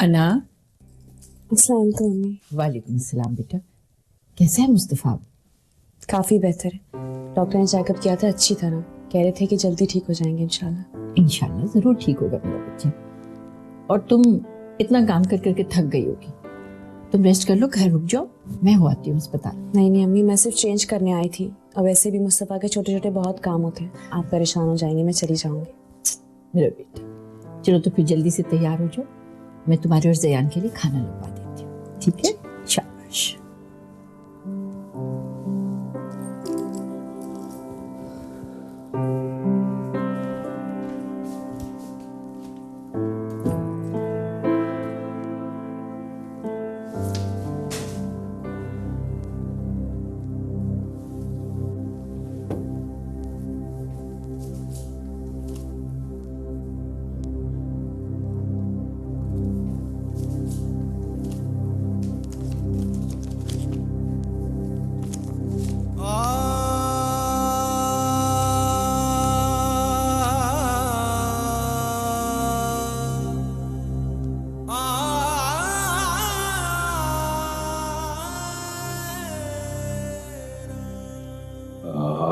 अना। अस्सलाम वालेकुम मम्मी। वालेकुम अस्सलाम बेटा, कैसा है मुस्तफ़ा? काफ़ी बेहतर है, डॉक्टर ने चेकअप किया था अच्छी तरह, कह रहे थे कि जल्दी ठीक हो जाएंगे इंशाल्लाह। इंशाल्लाह जरूर ठीक होगा मेरा बच्चा। और तुम इतना काम कर करके थक गई होगी, तुम रेस्ट कर लो, घर रुक जाओ, मैं हो आती हूँ अस्पताल। नहीं नहीं अम्मी, मैं सिर्फ चेंज करने आई थी, और वैसे भी मुस्तफ़ा के छोटे छोटे बहुत काम होते हैं, आप परेशान हो जाएंगे, मैं चली जाऊंगी। मेरा बेटा चलो तो फिर जल्दी से तैयार हो जाओ, मैं तुम्हारे और जयान के लिए खाना लगवा देती हूँ, ठीक है? शाबाश।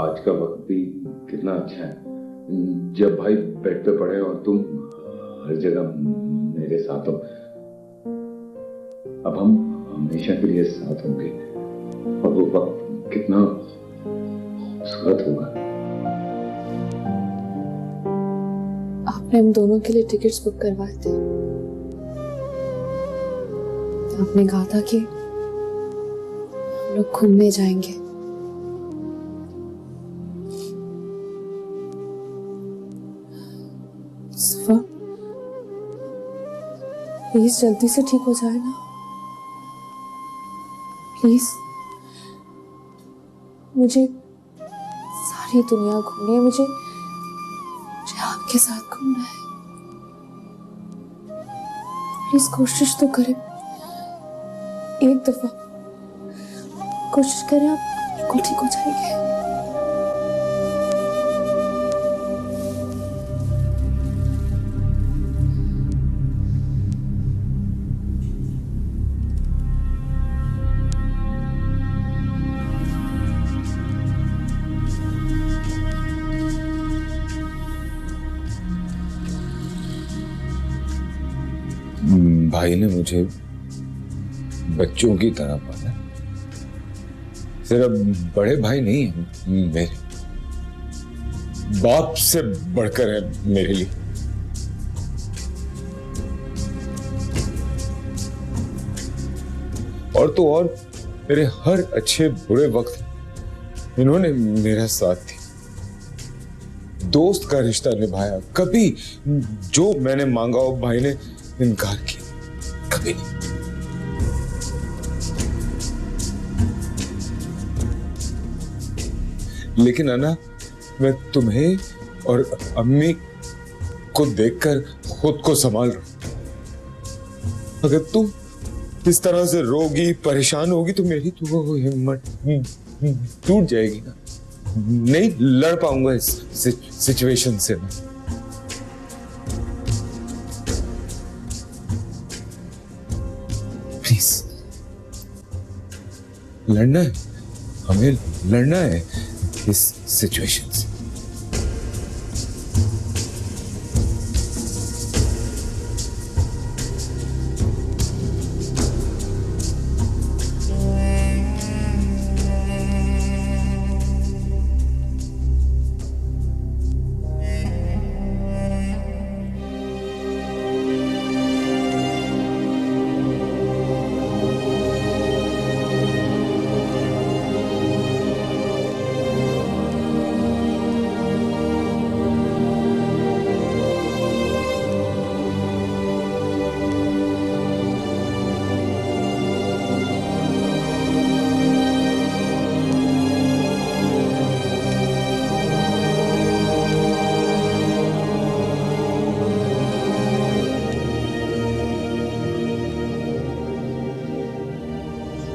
आज का वक्त भी कितना अच्छा है, जब भाई बेड पे पड़े और तुम हर जगह मेरे साथ हो। अब हम हमेशा के लिए साथ होंगे और वो वक्त कितना खूबसूरत होगा। आपने हम दोनों के लिए टिकट्स बुक करवाए थे, आपने कहा था कि हम लोग घूमने जाएंगे। प्लीज जल्दी से ठीक हो जाए ना, प्लीज। मुझे सारी दुनिया घूमनी है, मुझे आपके साथ घूमना है। प्लीज कोशिश तो करें, एक दफा कोशिश करें, आप बिल्कुल ठीक हो जाएंगे। भाई ने मुझे बच्चों की तरह पाला, सिर्फ बड़े भाई नहीं है, मेरे बाप से बढ़कर है मेरे लिए। और तो और मेरे हर अच्छे बुरे वक्त इन्होंने मेरा साथ दिया, दोस्त का रिश्ता निभाया, कभी जो मैंने मांगा वो भाई ने इनकार किया, कभी नहीं। लेकिन अना, मैं तुम्हें और अम्मी को देखकर खुद को संभाल रहा हूं। अगर तुम इस तरह से रोगी, परेशान होगी तो मेरी तो वो हिम्मत टूट जाएगी ना, नहीं लड़ पाऊंगा इस सिचुएशन से मैं। प्लीज लड़ना है, हमें लड़ना है इस सिचुएशन से।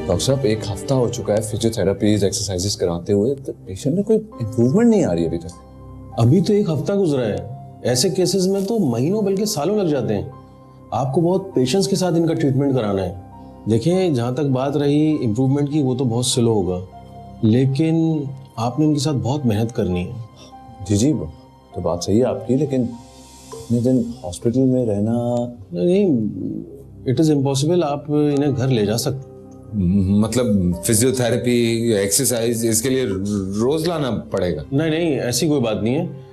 डॉक्टर साहब, एक हफ्ता हो चुका है फिजियोथेरेपीज एक्सरसाइजेस कराते हुए, तो पेशेंट में कोई इम्प्रूवमेंट नहीं आ रही अभी तक। अभी तो एक हफ्ता गुजरा है, ऐसे केसेस में तो महीनों बल्कि सालों लग जाते हैं। आपको बहुत पेशेंस के साथ इनका ट्रीटमेंट कराना है। देखिए, जहाँ तक बात रही इम्प्रूवमेंट की, वो तो बहुत स्लो होगा, लेकिन आपने इनके साथ बहुत मेहनत करनी है। जी तो बात सही है आपकी, लेकिन इतने दिन हॉस्पिटल में रहना नहीं, इट इज़ इम्पॉसिबल। आप इन्हें घर ले जा सकते। मतलब फिजियोथेरेपी या एक्सरसाइज इसके लिए रोज लाना पड़ेगा? नहीं, ऐसी कोई बात नहीं है।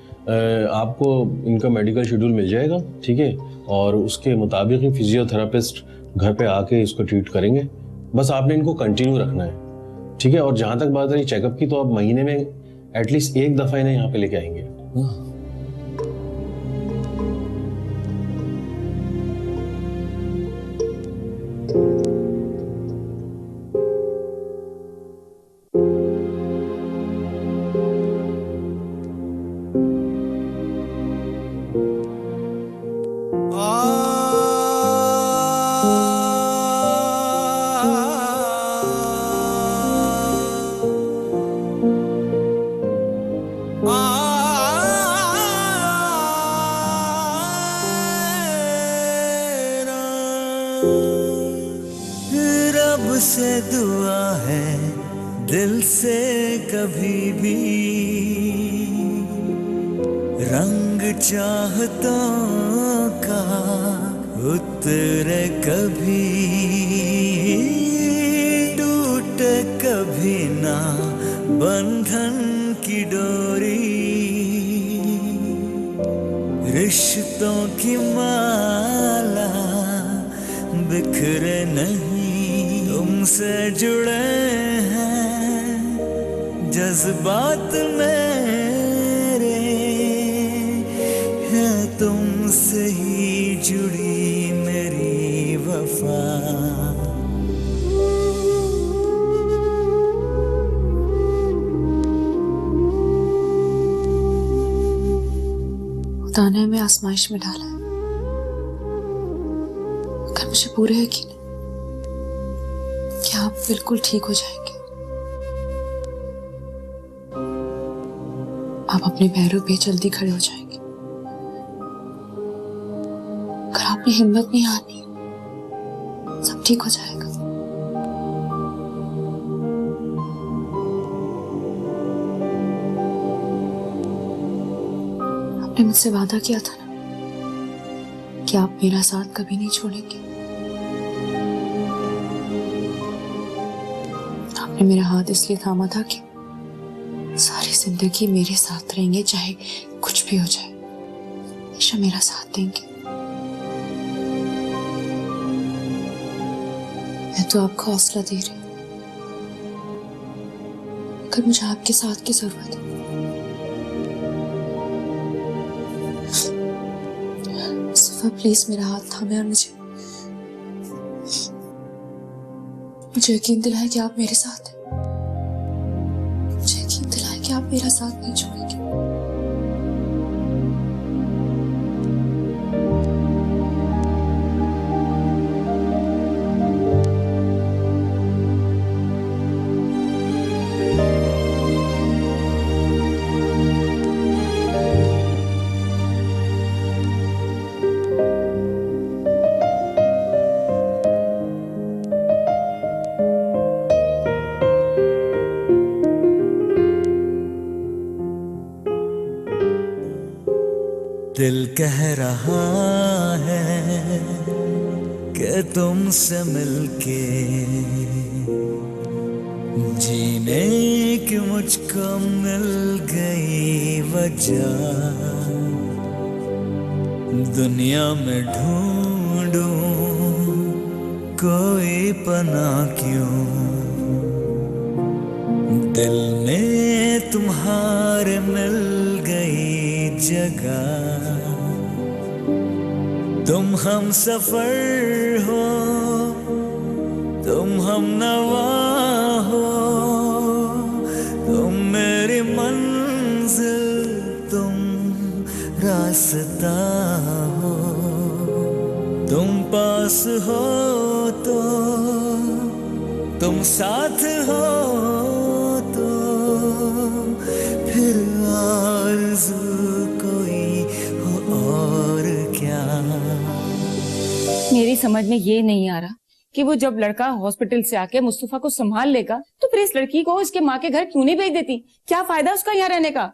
आपको इनका मेडिकल शेड्यूल मिल जाएगा, ठीक है, और उसके मुताबिक ही फिजियोथेरापिस्ट घर पे आके इसको ट्रीट करेंगे। बस आपने इनको कंटिन्यू रखना है, ठीक है। और जहाँ तक बात रही चेकअप की, तो आप महीने में एटलीस्ट एक दफ़ा इन्हें यहाँ पे लेके आएंगे। रब से दुआ है दिल से कभी भी रंग चाहतों का उतरे कभी, टूटे कभी ना बंधन की डोरी, रिश्तों की माला बिखरे नहीं, तुमसे जुड़े हैं जज्बात मेरे, है तुमसे ही जुड़ी मेरी वफा। खुदा ने हमें आजमाइश में डाला है, मगर मुझे पूरा यकीन है कि आप बिल्कुल ठीक हो जाएंगे। आप अपने पैरों पे जल्दी खड़े हो जाएंगे। अगर आप में हिम्मत नहीं हारनी, सब ठीक हो जाएगा। आपने मुझसे वादा किया था ना कि आप मेरा साथ कभी नहीं छोड़ेंगे। आपने मेरा हाथ इसलिए थामा था कि सारी जिंदगी मेरे साथ रहेंगे, चाहे कुछ भी हो जाए, हमेशा मेरा साथ देंगे। मैं तो आपको हौसला दे रही हूँ, मगर मुझे आपके साथ की जरूरत है। सिफा प्लीज मेरा हाथ थामे और मुझे यकीन दिलाए कि आप मेरे साथ हैं। मुझे यकीन दिलाए कि आप मेरा साथ नहीं छोड़ेंगे। दिल कह रहा है कि तुमसे मिलके जीने की मुझको मिल गई वजह। दुनिया में ढूंढूं कोई पनाह क्यों, दिल में तुम्हारे मिल गई जगह। तुम हम सफर हो, तुम हम नवा हो, तुम मेरी मंजिल, तुम रास्ता हो। तुम पास हो तो, तुम साथ हो तो, फिर आरज़ू कोई हो मेरी समझ में ये नहीं आ रहा कि वो जब लड़का हॉस्पिटल से आके मुस्तफा को संभाल लेगा तो फिर इस लड़की को इसके माँ के घर क्यों नहीं भेज देती? क्या फायदा उसका यहाँ रहने का?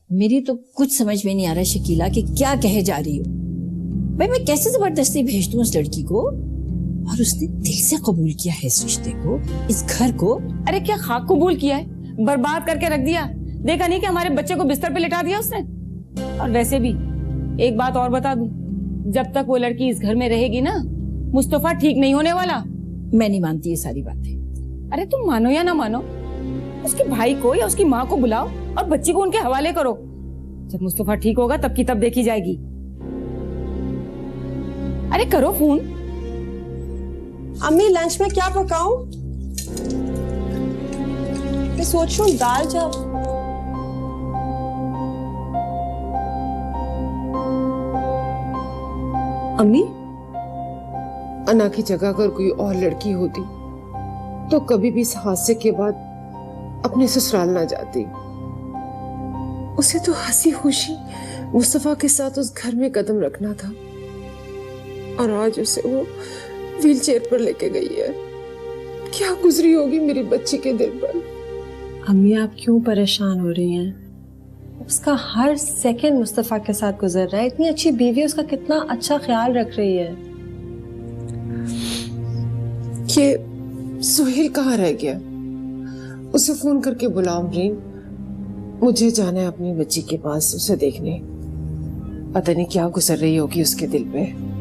मेरी तो कुछ समझ में नहीं आ रहा शकीला कि क्या कहे जा रही हो। भाई मैं कैसे जबरदस्ती भेज दूं उस लड़की को? और उसने दिल से कबूल किया है इस रिश्ते को, इस घर को। अरे क्या खाक कबूल किया है, बर्बाद करके रख दिया। देखा नहीं कि हमारे बच्चे को बिस्तर पे लिटा दिया उसने। और वैसे भी एक बात और बता दूं, जब तक वो लड़की इस घर में रहेगी ना, मुस्तफा ठीक नहीं होने वाला। मैं नहीं मानती ये सारी बातें। अरे तुम मानो या ना मानो, उसके भाई को या उसकी माँ को बुलाओ और बच्ची को उनके हवाले करो। जब मुस्तफा ठीक होगा तब की तब देखी जाएगी। अरे करो फोन। अम्मी लंच में क्या पकाऊं? मैं सोच रही हूँ दाल चावल। अम्मी, अना की जगह अगर कोई और लड़की होती तो कभी भी इस हादसे के बाद अपने ससुराल ना जाती। उसे तो हंसी खुशी मुस्तफा के साथ उस घर में कदम रखना था और आज उसे वो व्हीलचेयर पर लेके गई है। क्या गुजरी होगी मेरी बच्ची के दिल पर। अम्मी आप क्यों परेशान हो रही हैं? उसका हर सेकंड मुस्तफा के साथ गुजर रहा है। इतनी अच्छी बीवी, उसका कितना अच्छा ख्याल रख रही है। ये सुहेल कहाँ रह गया? उसे फोन करके बुलाओ अमरीन। मुझे जाना है अपनी बच्ची के पास उसे देखने। पता नहीं क्या गुजर रही होगी उसके दिल पे।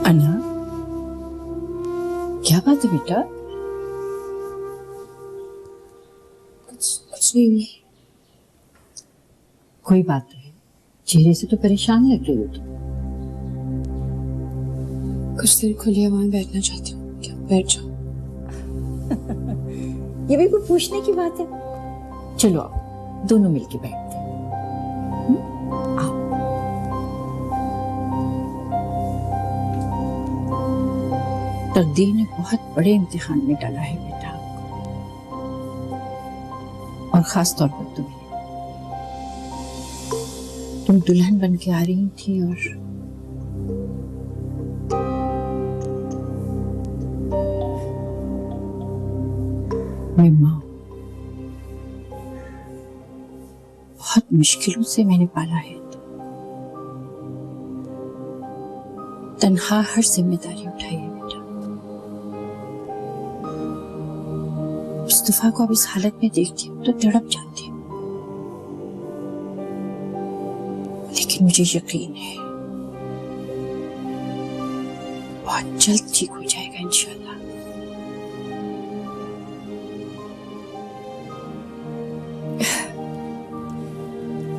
अन्ना, क्या बात है बेटा? कुछ नहीं। कोई बात नहीं, चेहरे से तो परेशान लग रही हो तुम। कुछ देर खुली हवा में बैठना चाहती हूँ। क्या बैठ जाओ? ये भी कोई पूछने की बात है? चलो आओ, दोनों मिलके बैठते हैं। आओ। तकदीर ने बहुत बड़े इम्तिहान में डाला है बेटा आपको, और खास तौर पर तुम्हें। तुम दुल्हन बन के आ रही थी और मैं माँ, बहुत मुश्किलों से मैंने पाला है। तन्हा हर जिम्मेदारी उठाई है बेटा। मुस्तफा को अब इस हालत में देखती हूँ तो तड़प जाती हूँ, लेकिन मुझे यकीन है बहुत जल्द ठीक हो जाएगा इंशाल्लाह।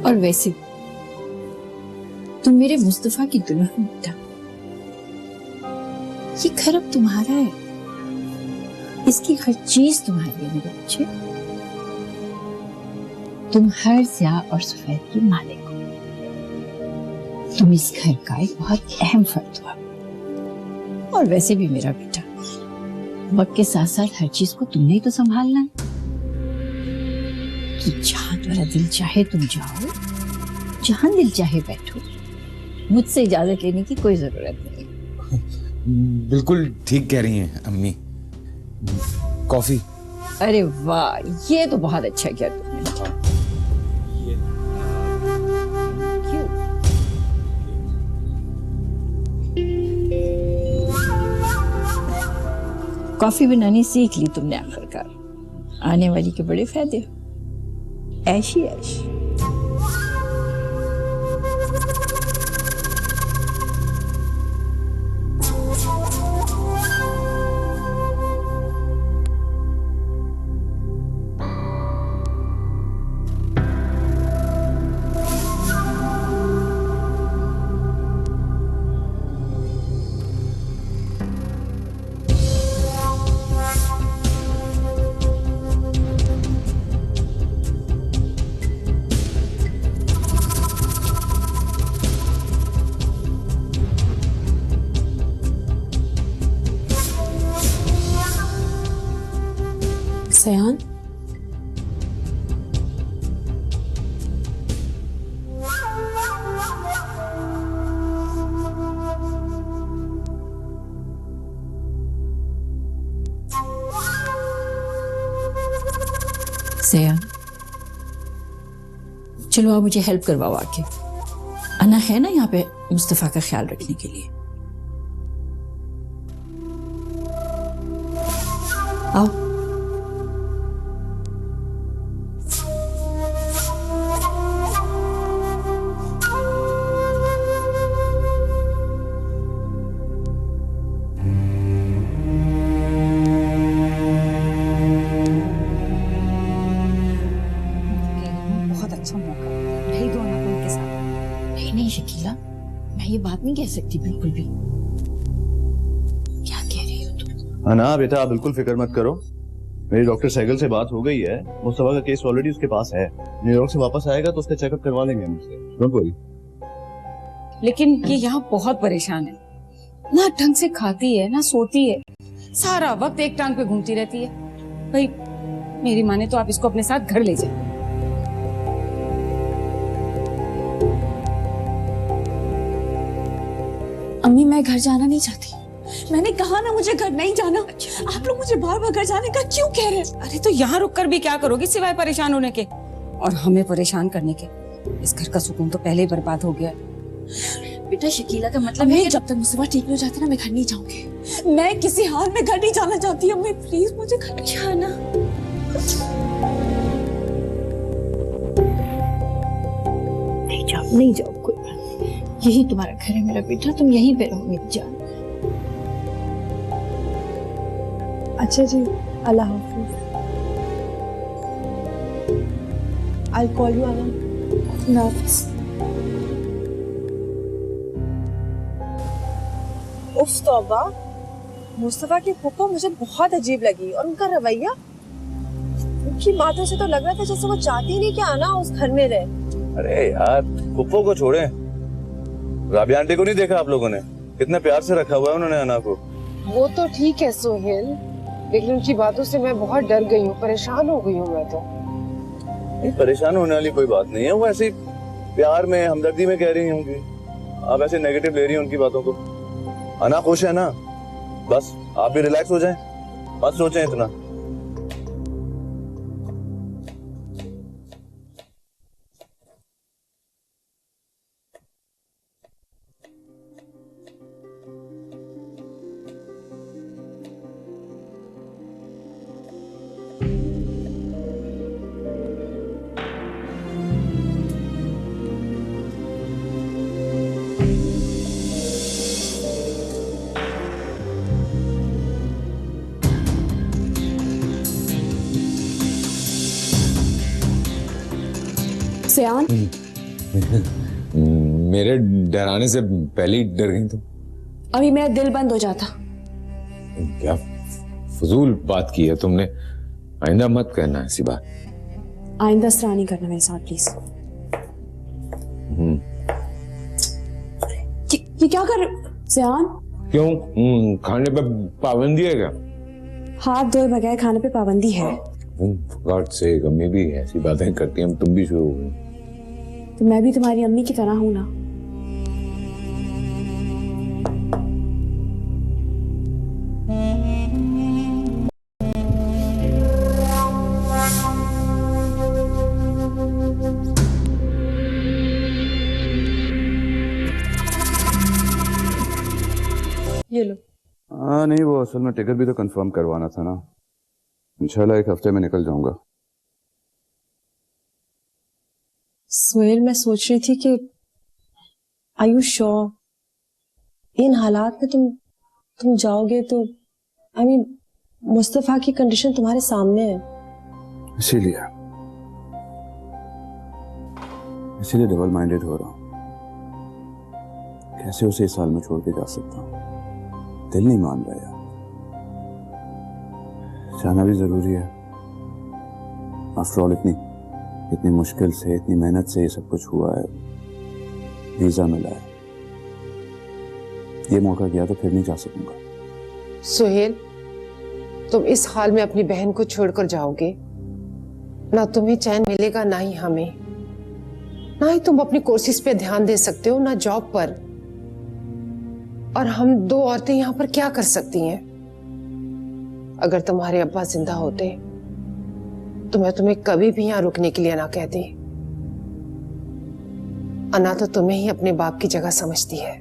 और वैसे तुम मेरे मुस्तफा की दुल्हन बेटा। ये घर अब तुम्हारा है, इसकी हर चीज तुम्हारी है मेरे बच्चे। तुम हर ज़िया और सफेद की मालिक हो। तुम इस घर का एक बहुत अहम फर्द हो। और वैसे भी मेरा बेटा, वक्त के साथ साथ हर चीज को तुमने ही तो संभालना है। तो जहां तुम्हारा दिल चाहे तुम जाओ, जहां दिल चाहे बैठो। मुझसे इजाजत लेने की कोई जरूरत नहीं। बिल्कुल ठीक कह रही हैं अम्मी। कॉफी? अरे वाह, ये तो बहुत अच्छा किया तुमने। क्यों? कॉफी बनानी सीख ली तुमने आखिरकार। आने वाली के बड़े फायदे। ऐश ही ऐश। सया, चलो आप मुझे हेल्प करवाओ आके। अना है ना यहाँ पे मुस्तफा का ख्याल रखने के लिए। आओ। बहुत अच्छा मौका भेज दो अना को उनके साथ। नहीं नहीं शकीला, मैं ये बात नहीं कह सकती बिल्कुल भी। क्या कह रही हो तुम? अना बेटा, आप बिल्कुल फिक्र मत करो। मेरी डॉक्टर सहगल से बात हो गई है। मुस्तफा का केस ऑलरेडी उसके पास है। न्यूयॉर्क से वापस आएगा तो उसका चेकअप करवा लेंगे हम उससे। Don't worry. लेकिन ये यहाँ बहुत परेशान है, ना ढंग से खाती है ना सोती है, सारा वक्त एक टांग पे घूमती रहती है। भाई मेरी माने तो आप इसको अपने साथ घर ले जाए। अम्मी, मैं घर जाना नहीं चाहती। मैंने कहा ना मुझे घर नहीं जाना। आप लोग मुझे बार बार घर जाने का क्यों कह रहे हैं? अरे तो यहाँ रुक कर भी क्या करोगी सिवाय परेशान होने के और हमें परेशान करने के। इस घर का सुकून तो पहले ही बर्बाद हो गया। बेटा शकीला का मतलब है जब तक मुस्तफा ठीक नहीं हो जाता ना मैं घर नहीं जाऊंगी। मैं किसी हाल में घर नहीं जाना चाहती। अम्मी प्लीज मुझे घर नहीं जाना। नहीं जाओ, कोई बात नहीं। यही तुम्हारा घर है मेरा बेटा, तुम यहीं पे रहो मेरी जान। अच्छा जी, अल्लाह हाफिज। I'll call you Anna. अल्लाह हाफिज। उफ तौबा, मुस्तफा की फूफा मुझे बहुत अजीब लगी और उनका रवैया, उनकी बातों से तो लग रहा था जैसे वो चाहती नहीं कि आना उस घर में रहे। अरे यार, पुप्पो को छोड़े। राबिया आंटी को नहीं देखा आप लोगों ने? कितने प्यार से रखा हुआ है उन्होंने अना को। वो तो ठीक है सोहेल, लेकिन उनकी बातों से मैं बहुत डर गई हूँ, परेशान हो गई हूँ मैं तो। नहीं, परेशान होने वाली कोई बात नहीं है। वो ऐसे प्यार में हमदर्दी में कह रही होंगी। आप ऐसे नेगेटिव ले रही हैं उनकी बातों को। अना खुश है ना, बस आप भी रिलैक्स हो जाएं, मत सोचें इतना। सयान, मेरे डराने से पहले ही डर गई तुम। अभी मेरा दिल बंद हो जाता। क्या फजूल बात की है तुमने। आइंदा मत करना ऐसी बात। आइंदा इस तरह नहीं करना मेरे साथ प्लीज। ये क्या कर सयान? क्यों? खाने पे पाबंदी है क्या? हाथ धोए बगैर खाने पे पाबंदी है। गॉड से अम्मी भी ऐसी बातें करती हैं, तुम भी शुरू हो गई। तो मैं भी तुम्हारी अम्मी की तरह हूं ना। ये लो। हाँ नहीं, वो असल में टिकट भी तो कंफर्म करवाना था ना। इंशाल्लाह एक हफ्ते में निकल जाऊंगा। सोहेल, मैं सोच रही थी कि आर यू श्योर इन हालात में तुम जाओगे तो आई मीन मुस्तफा की कंडीशन तुम्हारे सामने है। इसीलिए डबल माइंडेड हो रहा हूँ। कैसे उसे इस हाल में छोड़ के जा सकता हूँ? दिल नहीं मान रहा यार। जाना भी जरूरी है। आफ्टर ऑल इतनी मुश्किल से, इतनी मेहनत से ये सब कुछ हुआ है। वीजा मिला है। ये मौका गया तो फिर नहीं जा सकूंगा। सोहेल, तुम इस हाल में अपनी बहन को छोड़कर जाओगे, ना तुम्हें चैन मिलेगा ना ही हमें। ना ही तुम अपनी कोर्सेज पे ध्यान दे सकते हो, ना जॉब पर। और हम दो औरतें यहाँ पर क्या कर सकती हैं? अगर तुम्हारे अब्बा जिंदा होते तो मैं तुम्हें कभी भी यहाँ रुकने के लिए ना कहती। अना तो तुम्हें ही अपने बाप की जगह समझती है।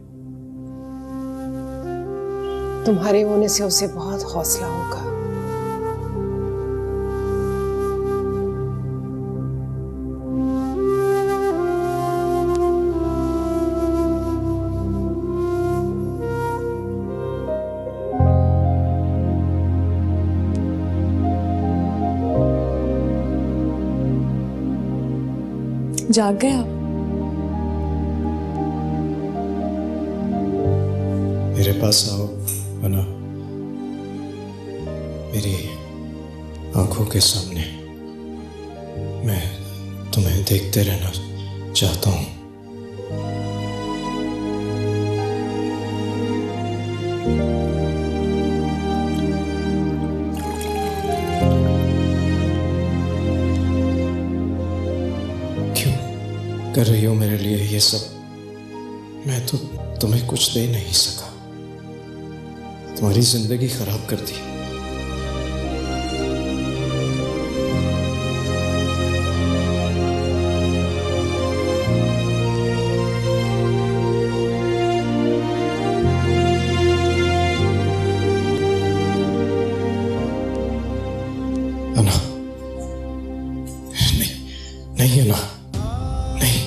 तुम्हारे होने से उसे बहुत हौसला होगा। जाग गए आप? मेरे पास आओ अना, मेरी आंखों के सामने। मैं तुम्हें देखते रहना चाहता हूँ। क्यों कर रही हो मेरे लिए ये सब? मैं तो तुम्हें कुछ दे नहीं सका, तुम्हारी जिंदगी खराब कर दी। अना, नहीं नहीं अना, नहीं।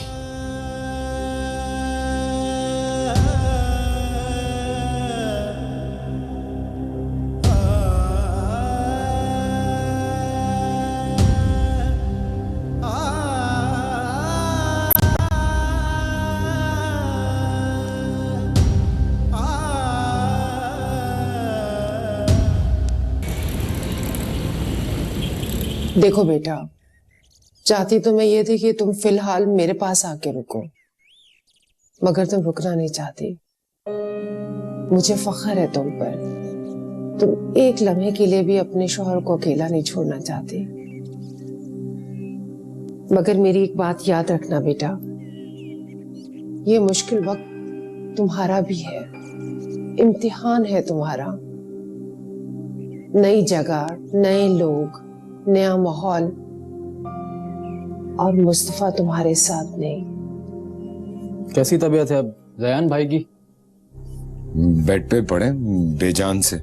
देखो बेटा, चाहती तो मैं ये थी कि तुम फिलहाल मेरे पास आके रुको, मगर तुम रुकना नहीं चाहती। मुझे फख्र है तुम पर। तुम एक लम्हे के लिए भी अपने शौहर को अकेला नहीं छोड़ना चाहती। मगर मेरी एक बात याद रखना बेटा, ये मुश्किल वक्त तुम्हारा भी है, इम्तिहान है तुम्हारा। नई जगह, नए लोग, नया माहौल, और मुस्तफा तुम्हारे साथ नहीं। कैसी तबीयत है अब जयान भाई की? बेड पे पड़े बेजान से।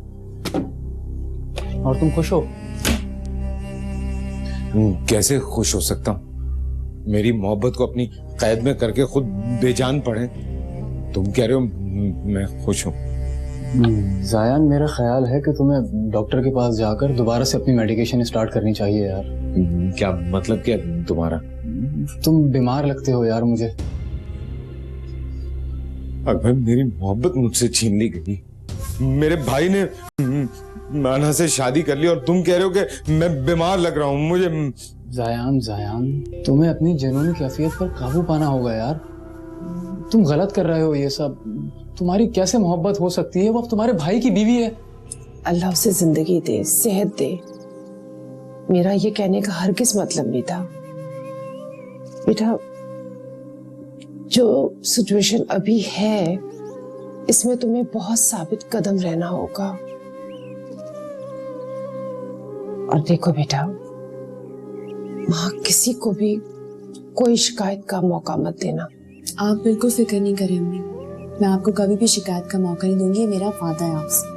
और तुम खुश हो? कैसे खुश हो सकता हूँ? मेरी मोहब्बत को अपनी कैद में करके खुद बेजान पड़े। तुम कह रहे हो मैं खुश हूँ? जायान, मेरा ख्याल है कि तुम्हें डॉक्टर के पास जाकर दोबारा से अपनी मेडिकेशन स्टार्ट करनी चाहिए यार। क्या मतलब क्या तुम्हारा? तुम बीमार लगते हो यार मुझे। अगर मेरी मोहब्बत मुझसे छीन ली गई, मेरे भाई ने माना से शादी कर ली, और तुम कह रहे हो कि मैं बीमार लग रहा हूँ। मुझे जायान, तुम्हें अपनी जुनूनी कैफियत पर काबू पाना होगा यार। तुम गलत कर रहे हो ये सब। तुम्हारी कैसे मोहब्बत हो सकती है? वो अब तुम्हारे भाई की बीवी है। अल्लाह उसे जिंदगी दे, सेहत दे। मेरा ये कहने का हरगिज मतलब नहीं था बेटा। जो सिचुएशन अभी है, इसमें तुम्हें बहुत साबित कदम रहना होगा। और देखो बेटा, वहां किसी को भी कोई शिकायत का मौका मत देना। आप बिल्कुल फिक्र नहीं करें अम्मी, मैं आपको कभी भी शिकायत का मौका नहीं दूंगी। ये मेरा वादा है आपसे।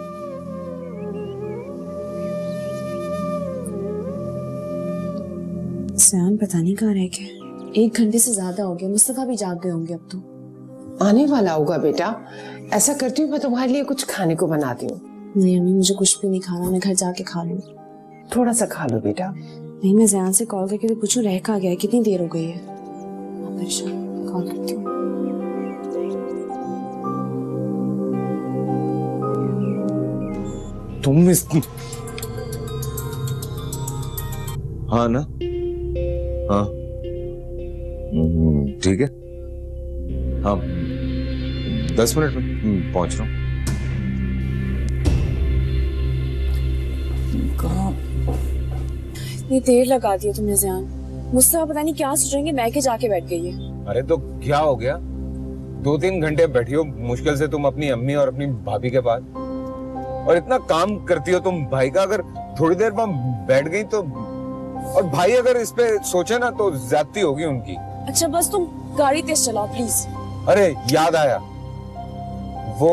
सयान पता नहीं कहाँ रह गए। 1 घंटे से ज्यादा हो गया। मुस्तफा भी जाग गए होंगे अब तो। आने वाला होगा बेटा। ऐसा करती हूँ, मैं तुम्हारे लिए कुछ खाने को बनाती हूँ। नहीं अम्मी, मुझे कुछ भी नहीं खाना, मैं घर जाके खा लूँ। थोड़ा सा खा लो बेटा। नहीं, मैं जयान से कॉल करके तो पूछूं रह कहाँ गया है, कितनी देर हो गई है। परेशान, कॉल करती हूँ। तुम इस हाँ ना? हाँ ठीक है। हाँ 10 मिनट में पहुंच रहा हूँ। कहाँ? इतनी देर लगा दी है तुमने जयान। मुझसे पता नहीं क्या सोचेंगे, मैं के जाके बैठ गई है। अरे तो क्या हो गया? 2-3 घंटे बैठी हो मुश्किल से तुम अपनी अम्मी और अपनी भाभी के पास, और इतना काम करती हो तुम भाई का। अगर थोड़ी देर वहां बैठ गई तो और भाई अगर इस पे सोचे ना तो ज्यादती होगी उनकी। अच्छा बस तुम गाड़ी तेज चलाओ प्लीज। अरे याद आया, वो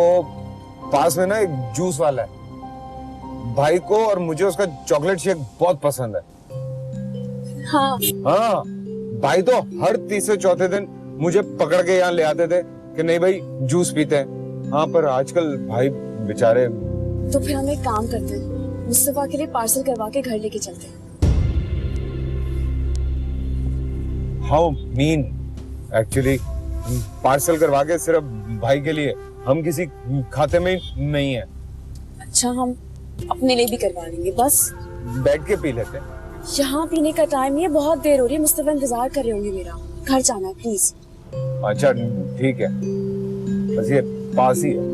पास में ना एक जूस वाला है, भाई को और मुझे उसका चॉकलेट शेक बहुत पसंद है। हाँ हाँ, भाई तो हर तीसरे चौथे दिन मुझे पकड़ के यहाँ ले आते थे कि नहीं भाई जूस पीते हैं। हाँ पर आजकल भाई बेचारे। तो फिर हम एक काम करते हैं, मुस्तफा के लिए पार्सल करवा के घर लेके चलते हैं। हाउ मीन, एक्चुअली पार्सल करवा के सिर्फ भाई के लिए, हम किसी खाते में नहीं है। अच्छा हम अपने लिए भी करवा लेंगे, बस बैठ के पी लेते हैं। यहाँ पीने का टाइम नहीं है, बहुत देर हो रही है, मुस्तफा इंतजार कर रहे होंगे मेरा। घर जाना है प्लीज। अच्छा ठीक है, बस ये पास ही है।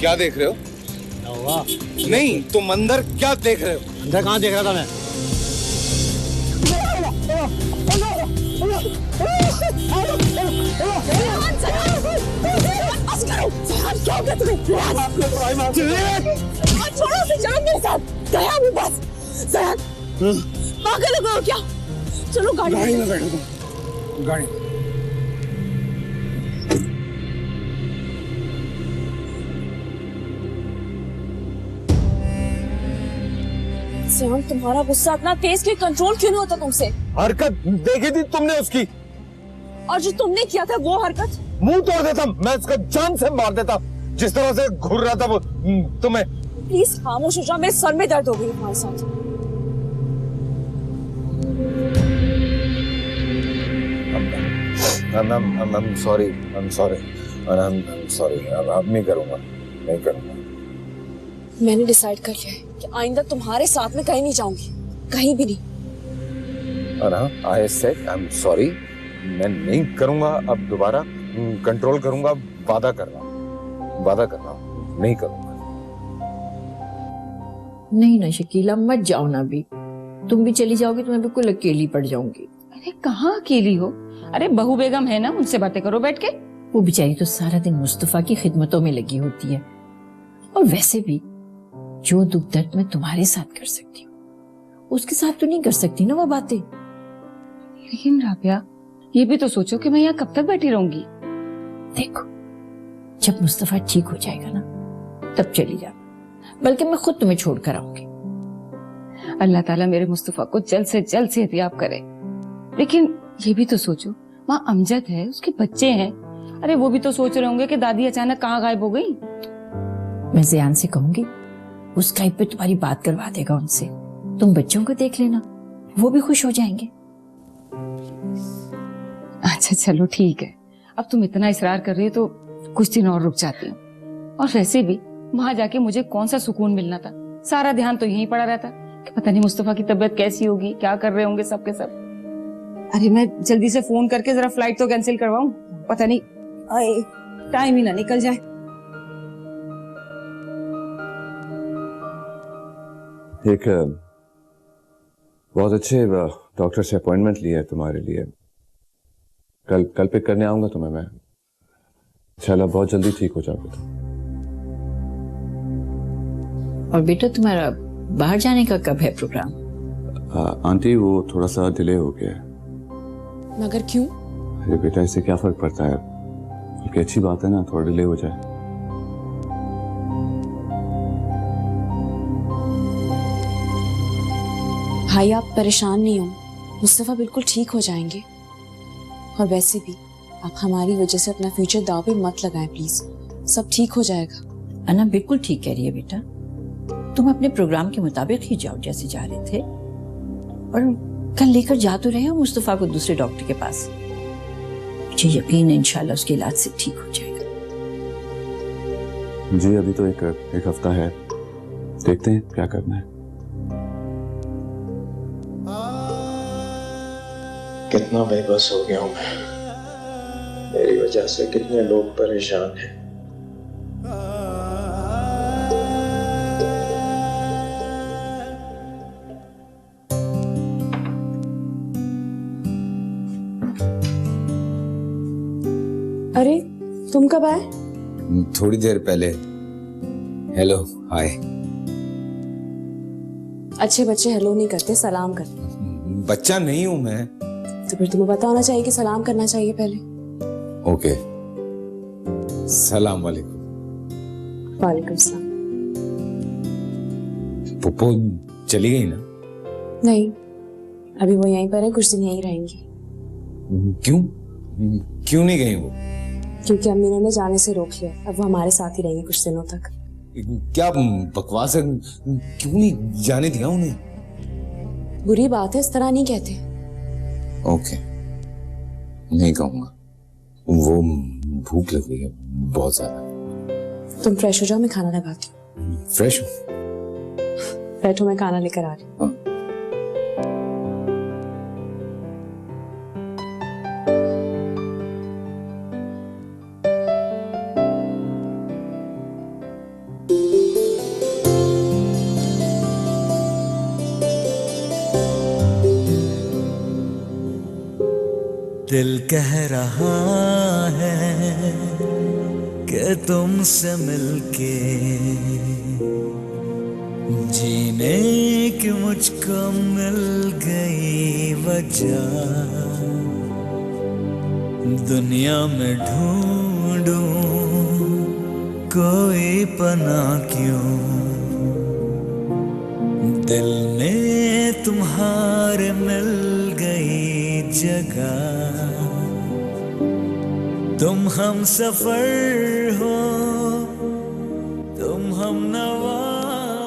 क्या देख रहे हो? नहीं तुम अंदर क्या देख रहे हो? अंदर कहाँ देख रहा था मैं? छोड़ो से, चलो मेरे साथ। गया हूँ बस। पागल हो क्या? चलो गाड़ी में बैठो तुम। गाड़ी सियान, तुम्हारा गुस्सा इतना तेज क्यों? कंट्रोल क्यों नहीं होता तुमसे? हरकत देखी थी तुमने उसकी, और जो तुमने किया था वो हरकत? मुंह तोड़ देता मैं उसका, जान से मार देता। जिस तरह से घूर रहा था वो तुम्हें। प्लीज खामोश हो जाओ, मेरे सर में दर्द हो गई तुम्हारे साथ। I'm sorry, I'm sorry, अब नहीं करूंगा, नहीं करूंगा। मैंने डिसाइड कर लिया है कि आइंदा तुम्हारे साथ में कहीं नहीं जाऊंगी, कहीं भी नहीं। अना, I said I'm sorry, मैं नहीं करूंगा अब दोबारा, कंट्रोल करूंगा, वादा कर रहा हूं, नहीं करूंगा। नहीं ना शकीला, मत जाओ ना अभी। तुम भी चली जाओगी तो मैं बिल्कुल अकेली पड़ जाऊंगी। अरे कहाँ अकेली हो? अरे बहू बेगम है ना, उनसे बातें करो बैठ के। वो बेचारी तो सारा दिन मुस्तफा की खिदमतों में लगी होती है, और वैसे भी जो दुख दर्द मैं तुम्हारे साथ कर सकती हूँ उसके साथ तो नहीं कर सकती ना वो बातें। लेकिन राबिया, ये भी तो सोचो कि मैं यहाँ कब तक बैठी रहूंगी। देखो, जब मुस्तफा ठीक हो जाएगा ना तब चली जा, बल्कि मैं खुद तुम्हें छोड़ कर आऊंगी। अल्लाह ताला मेरे मुस्तफा को जल्द से जल्द सेहतियाब करे। लेकिन ये भी तो सोचो, माँ अमजद है, उसके बच्चे हैं। अरे वो भी तो सोच रहे होंगे कि दादी अचानक कहाँ गायब हो गई। मैं ज़ियान से कहूंगी, उस स्काइप पे तुम्हारी बात करवा देगा उनसे। तुम बच्चों को देख लेना, वो भी खुश हो जाएंगे। अच्छा चलो ठीक है, अब तुम इतना इसरार कर रही हो तो कुछ दिन और रुक जाती हूँ। और वैसे भी वहां जाके मुझे कौन सा सुकून मिलना था, सारा ध्यान तो यहीं पड़ा रहता कि पता नहीं मुस्तफा की तबीयत कैसी होगी, क्या कर रहे होंगे सब के सब। अरे मैं जल्दी से फोन करके जरा फ्लाइट तो कैंसिल करवाऊं, पता नहीं टाइम ही ना निकल जाए। एक बहुत अच्छे डॉक्टर से अपॉइंटमेंट लिया है तुम्हारे लिए। कल पिक करने आऊंगा तुम्हें मैं। इंशाल्लाह बहुत जल्दी ठीक हो जाओगे तुम। और बेटा तुम्हारा बाहर जाने का कब है प्रोग्राम? आंटी वो थोड़ा सा डिले हो गया है। मगर क्यों? अरे बेटा इससे क्या फर्क पड़ता है, क्योंकि अच्छी बात है ना थोड़ा डिले हो जाए। भाई आप परेशान नहीं हो, मुस्तफा बिल्कुल ठीक हो जाएंगे। और वैसे भी आप हमारी वजह से अपना फ्यूचर दांव पे मत लगाएं प्लीज, सब ठीक हो जाएगा। अना बिल्कुल ठीक कह रही है बेटा, तुम अपने प्रोग्राम के मुताबिक ही जाओ जैसे जा रहे थे, और कल लेकर जा तो रहे हो मुस्तफा को दूसरे डॉक्टर के पास। मुझे यकीन है इंशाल्लाह उसके इलाज से ठीक हो जाएगा। जी अभी तो एक हफ्ता है, देखते हैं क्या करना है। कितना बेबस हो गया हूं मैं। मेरी वजह से कितने लोग परेशान हैं। अरे तुम कब आए? थोड़ी देर पहले। हेलो, हाय। अच्छे बच्चे हेलो नहीं करते, सलाम करते। बच्चा नहीं हूं मैं। तो फिर तुम्हें पता होना चाहिए कि सलाम करना चाहिए पहले। ओके, सलाम वालेकुम। वालेकुम सलाम। पुप्पो चली गई ना? नहीं, अभी वो यहीं पर है, कुछ दिन यहीं रहेंगी। क्यों? क्यों नहीं गई वो? क्योंकि अम्मी ने उन्हें जाने से रोक लिया। अब वो हमारे साथ ही रहेंगे कुछ दिनों तक। क्या बकवास है, क्यों नहीं जाने दिया उन्हें? बुरी बात है, इस तरह नहीं कहते। ओके, नहीं कहूंगा। वो भूख लग रही है बहुत ज्यादा। तुम फ्रेश हो जाओ, मैं खाना लगाती हूँ। फ्रेश हो? बैठो, मैं खाना लेकर आ रही हूँ। हाँ। दिल कह रहा है कि तुमसे मिलके जीने की मुझको मिल गई वजह। दुनिया में ढूंढूं कोई पनाह क्यों, दिल में तुम्हारे मिल गई जगह। तुम हम सफर हो, तुम हम नवा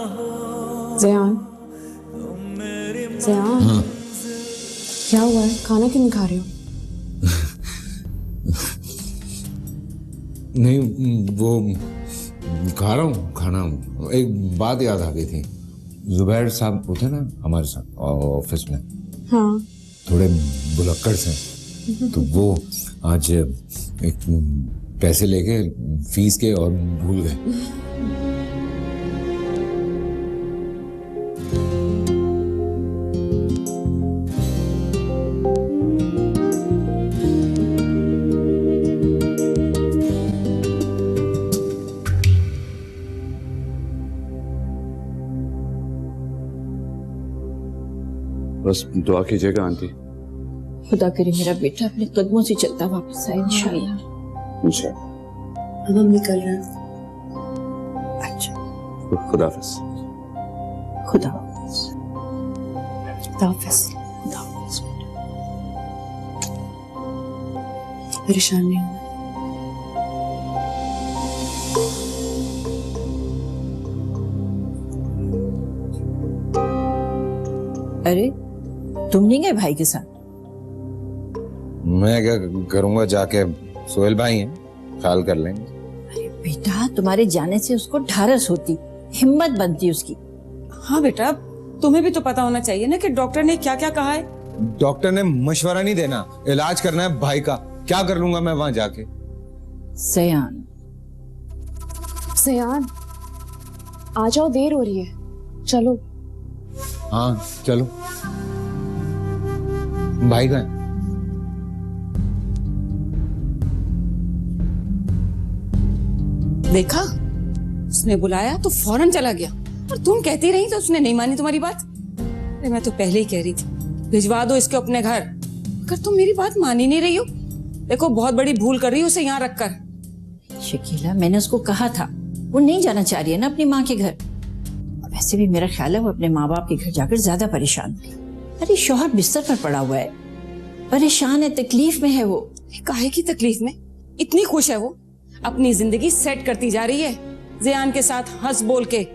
हो। ज़यान, ज़यान, क्या हुआ है? खाना क्यों नहीं खा रहे हो? नहीं, वो खा रहा हूँ खाना। एक बात याद आ गई थी। जुबैर साहब वो थे ना हमारे साथ ऑफिस में, हाँ। थोड़े बुलक्कड़ से, तो वो आज एक पैसे लेके फीस के और भूल गए। बस दुआ कीजिएगा आंटी। खुदा करे मेरा बेटा अपने कदमों से चलता वापस आए इंशाल्लाह। इंशाल्लाह। अब हम निकल रहे हैं। अच्छा, खुदा हाफिज। खुदा हाफिज। खुदा हाफिज। खुदा हाफिज। परेशान नहीं होना। अरे तुम नहीं गए भाई के साथ? मैं क्या करूंगा, जाके सोहेल भाई हैं, ख्याल कर लेंगे। अरे बेटा, तुम्हारे जाने से उसको ढारस होती, हिम्मत बनती उसकी। हाँ बेटा, तुम्हें भी तो पता होना चाहिए ना कि डॉक्टर ने क्या क्या कहा है। डॉक्टर ने मशवरा नहीं देना, इलाज करना है भाई का। क्या कर लूंगा मैं वहां जाके? ज़यान, ज़यान, आ जाओ, देर हो रही है। चलो। हाँ चलो। भाई का देखा, उसने बुलाया तो फौरन चला गया, और तुम कहती रही तो उसने नहीं मानी तुम्हारी बात। अरे मैं तो पहले ही कह रही थी भिजवा दो इसके अपने घर, अगर तुम मेरी बात मान ही नहीं रही हो। देखो, बहुत बड़ी भूल कर रही हो उसे यहाँ रखकर। शकीला, मैंने उसको कहा था, वो नहीं जाना चाह रही है ना अपनी माँ के घर। वैसे भी मेरा ख्याल है वो अपने माँ बाप के घर जाकर ज्यादा परेशान थी। अरे शौहर बिस्तर पर पड़ा हुआ है, परेशान है, तकलीफ में है वो। काहे की तकलीफ में? इतनी खुश है वो, अपनी जिंदगी सेट करती जा रही है ज़यान के साथ हंस बोल के।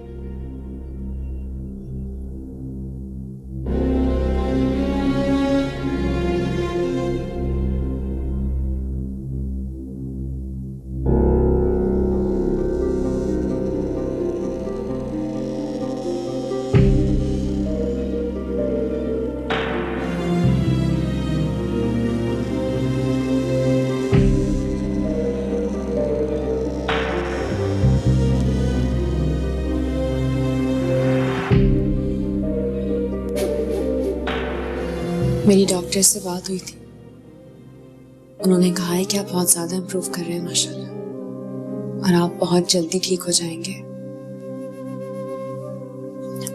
मेरी डॉक्टर से बात हुई थी, उन्होंने कहा है कि आप बहुत ज्यादा इम्प्रूव कर रहे हैं माशाल्लाह, और आप बहुत जल्दी ठीक हो जाएंगे।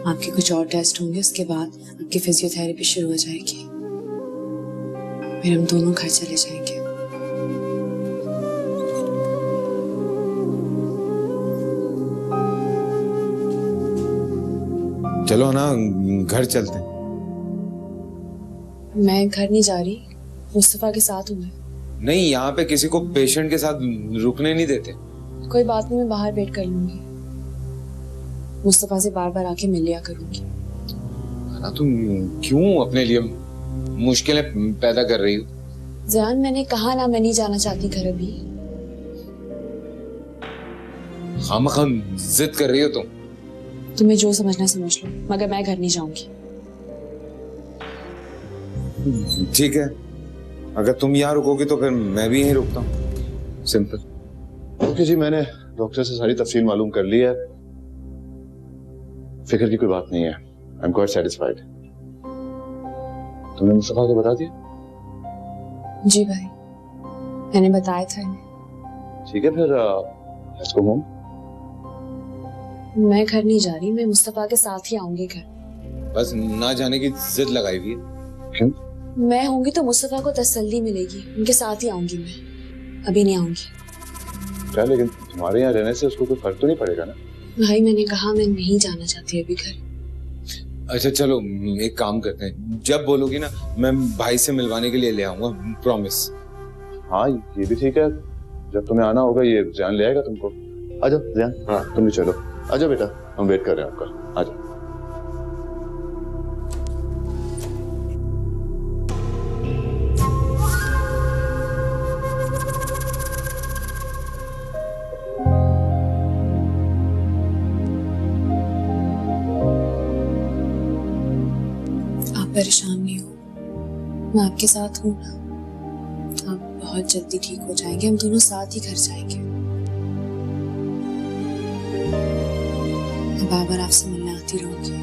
आपके कुछ और टेस्ट होंगे, उसके बाद आपकी फिजियोथेरेपी शुरू हो जाएगी, फिर हम दोनों घर चले जाएंगे। चलो ना, घर चलते हैं। मैं घर नहीं जा रही, मुस्तफा के साथ हूँ मैं। नहीं, यहाँ पे किसी को पेशेंट के साथ रुकने नहीं देते। कोई बात नहीं, मैं बाहर वेट कर लूंगी। मुस्तफा से बार बार आके मिल लिया करूंगी। ना, तुम क्यों अपने लिए मुश्किलें पैदा कर रही हो? जान, मैंने कहा ना मैं नहीं जाना चाहती घर अभी। खामखा जिद कर रही हो तुम। तुम्हें जो समझना समझ लो, मगर मैं घर नहीं जाऊंगी। ठीक है, अगर तुम यहाँ रुकोगी तो फिर मैं भी यहीं रुकता हूँ। सिंपल। ओके जी, मैंने डॉक्टर से सारी तफसील मालूम कर ली है, फिक्र की कोई बात नहीं है। I am quite satisfied. तुमने मुस्तफा को बता दिया? जी भाई, मैंने बताया था इन्हें। ठीक है, फिर लेट्स गो होम। मैं घर नहीं जा रही, मैं मुस्तफा के साथ ही आऊंगी घर। बस ना जाने की जिद लगाई हुई है। क्यों? मैं होंगी तो मुस्तफा को तसल्ली मिलेगी, उनके साथ ही आऊंगी मैं, अभी नहीं आऊंगी। क्या, लेकिन तुम्हारे यहाँ रहने से उसको कोई फर्क तो नहीं पड़ेगा ना? भाई, मैंने कहा मैं नहीं जाना चाहती अभी घर। अच्छा चलो, एक काम करते हैं, जब बोलोगी ना मैं भाई से मिलवाने के लिए ले आऊंगा, प्रॉमिस। हाँ, ये भी ठीक है। जब तुम्हें आना होगा ये जान ले आएगा तुमको। आ जाओ जान। हाँ, तुम भी चलो। आ जाओ बेटा, हम वेट कर रहे हैं आपका। आ जाओ। परेशान नहीं हो, मैं आपके साथ हूँ ना। आप बहुत जल्दी ठीक हो जाएंगे, हम दोनों साथ ही घर जाएंगे। मैं बार बार आपसे मिलने आती रहूंगी।